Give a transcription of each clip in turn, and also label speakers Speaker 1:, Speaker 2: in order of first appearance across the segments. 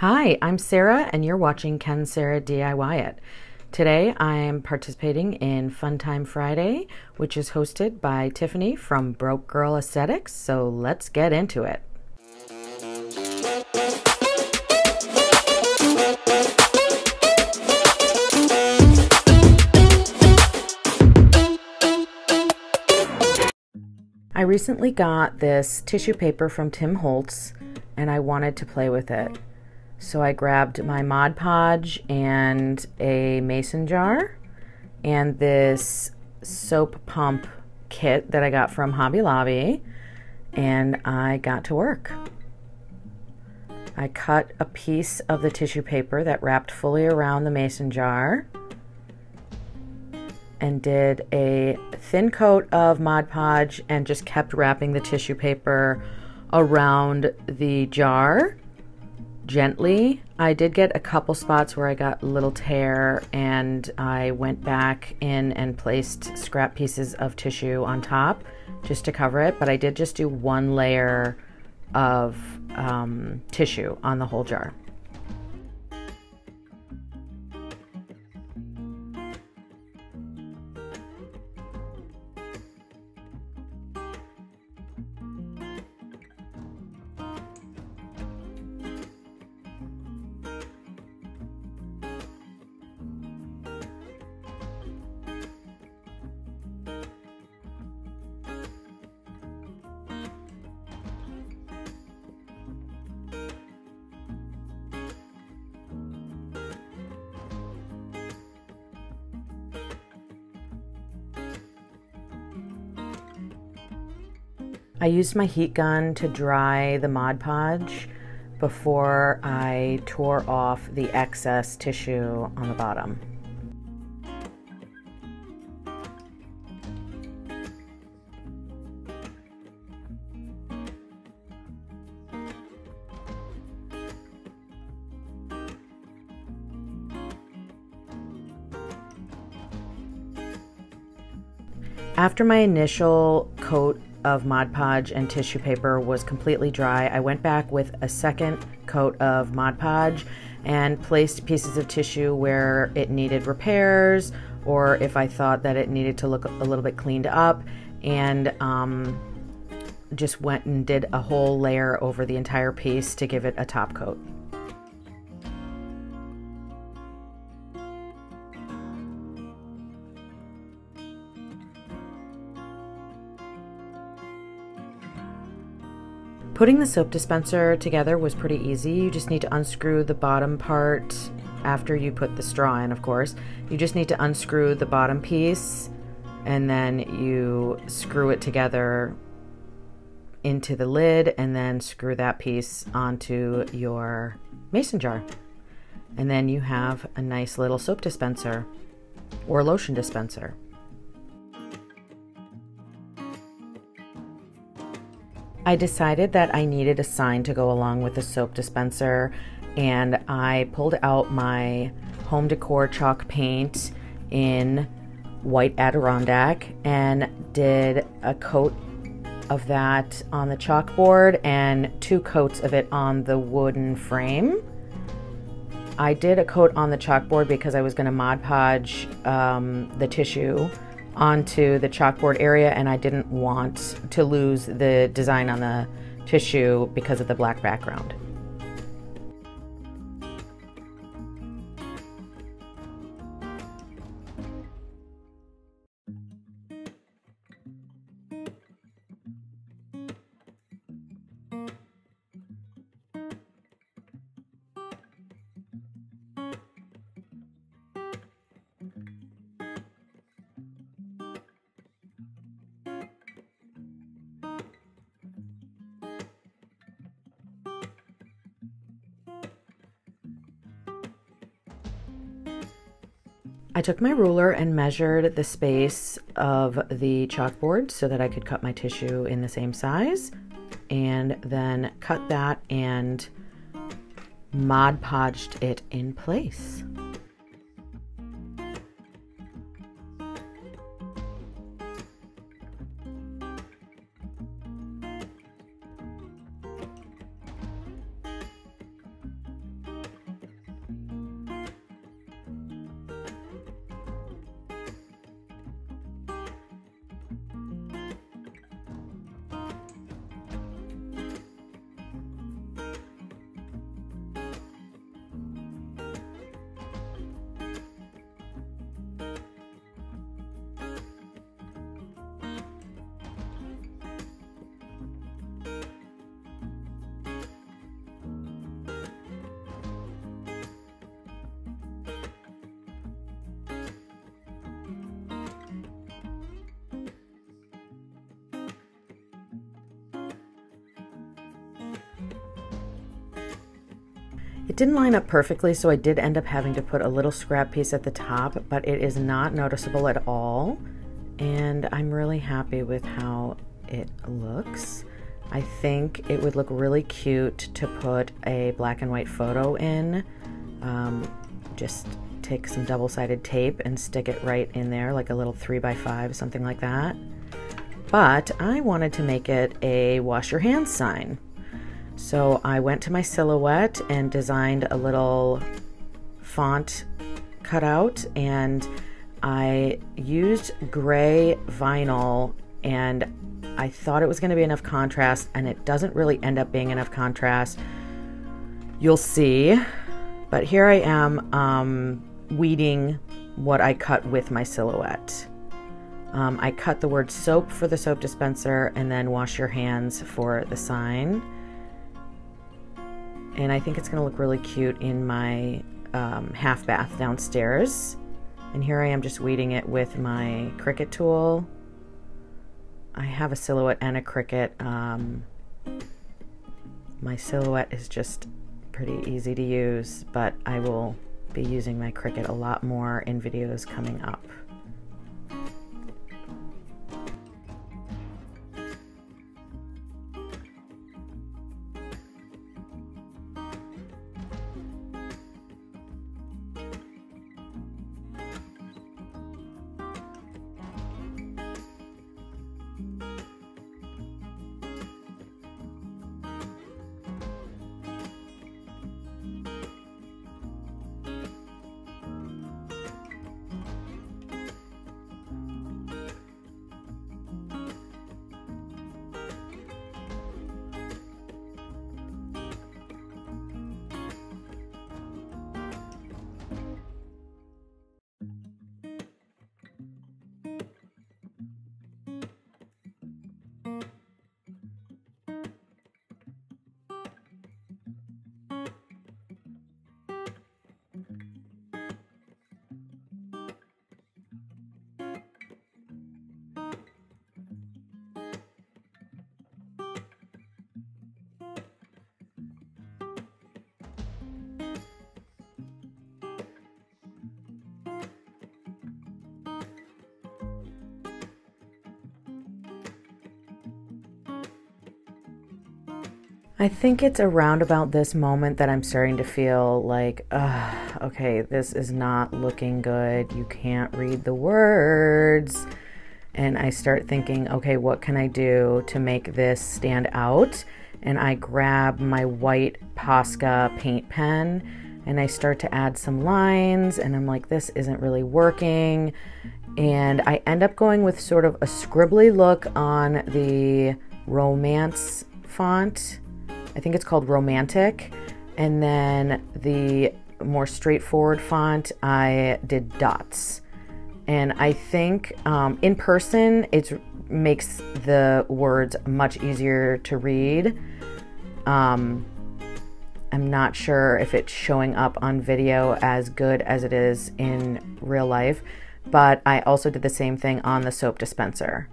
Speaker 1: Hi, I'm Sarah and you're watching Ken Sarah DIY It. Today I am participating in Fun Time Friday, which is hosted by Tiffany from Broke Girl Aesthetics, so let's get into it. I recently got this tissue paper from Tim Holtz and I wanted to play with it. So I grabbed my Mod Podge and a mason jar and this soap pump kit that I got from Hobby Lobby, and I got to work. I cut a piece of the tissue paper that wrapped fully around the mason jar and did a thin coat of Mod Podge and just kept wrapping the tissue paper around the jar gently. I did get a couple spots where I got a little tear, and I went back in and placed scrap pieces of tissue on top just to cover it, but I did just do one layer of tissue on the whole jar. I used my heat gun to dry the Mod Podge before I tore off the excess tissue on the bottom. After my initial coat of Mod Podge and tissue paper was completely dry, I went back with a second coat of Mod Podge and placed pieces of tissue where it needed repairs, or if I thought that it needed to look a little bit cleaned up, and just went and did a whole layer over the entire piece to give it a top coat. Putting the soap dispenser together was pretty easy. You just need to unscrew the bottom part after you put the straw in, of course. You just need to unscrew the bottom piece and then you screw it together into the lid and then screw that piece onto your mason jar. And then you have a nice little soap dispenser or lotion dispenser. I decided that I needed a sign to go along with the soap dispenser, and I pulled out my home decor chalk paint in white Adirondack and did a coat of that on the chalkboard and 2 coats of it on the wooden frame. I did a coat on the chalkboard because I was going to Mod Podge the tissue onto the chalkboard area, and I didn't want to lose the design on the tissue because of the black background. I took my ruler and measured the space of the chalkboard so that I could cut my tissue in the same size, and then cut that and Mod Podged it in place. It didn't line up perfectly, so I did end up having to put a little scrap piece at the top, but it is not noticeable at all, and I'm really happy with how it looks. I think it would look really cute to put a black and white photo in. Just take some double-sided tape and stick it right in there, like a little 3x5, something like that. But I wanted to make it a wash your hands sign. So I went to my Silhouette and designed a little font cutout, and I used gray vinyl, and I thought it was going to be enough contrast, and it doesn't really end up being enough contrast. You'll see. But here I am weeding what I cut with my Silhouette. I cut the word soap for the soap dispenser and then wash your hands for the sign. And I think it's going to look really cute in my half bath downstairs. And here I am just weeding it with my Cricut tool. I have a Silhouette and a Cricut. My Silhouette is just pretty easy to use, but I will be using my Cricut a lot more in videos coming up. I think it's around about this moment that I'm starting to feel like, okay, this is not looking good. You can't read the words. And I start thinking, okay, what can I do to make this stand out? And I grab my white Posca paint pen and I start to add some lines, and I'm like, this isn't really working. And I end up going with sort of a scribbly look on the Romance font. I think it's called Romantic. And then the more straightforward font, I did dots. And I think in person, it makes the words much easier to read. I'm not sure if it's showing up on video as good as it is in real life, but I also did the same thing on the soap dispenser.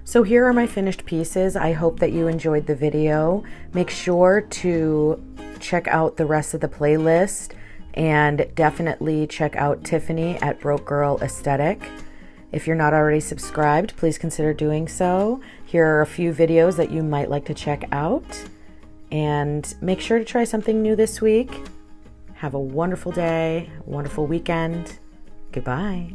Speaker 1: So here are my finished pieces. I hope that you enjoyed the video. Make sure to check out the rest of the playlist and definitely check out Tiffany at Broke Girl Aesthetic. If you're not already subscribed, please consider doing so. Here are a few videos that you might like to check out. And make sure to try something new this week. Have a wonderful day, a wonderful weekend. Goodbye.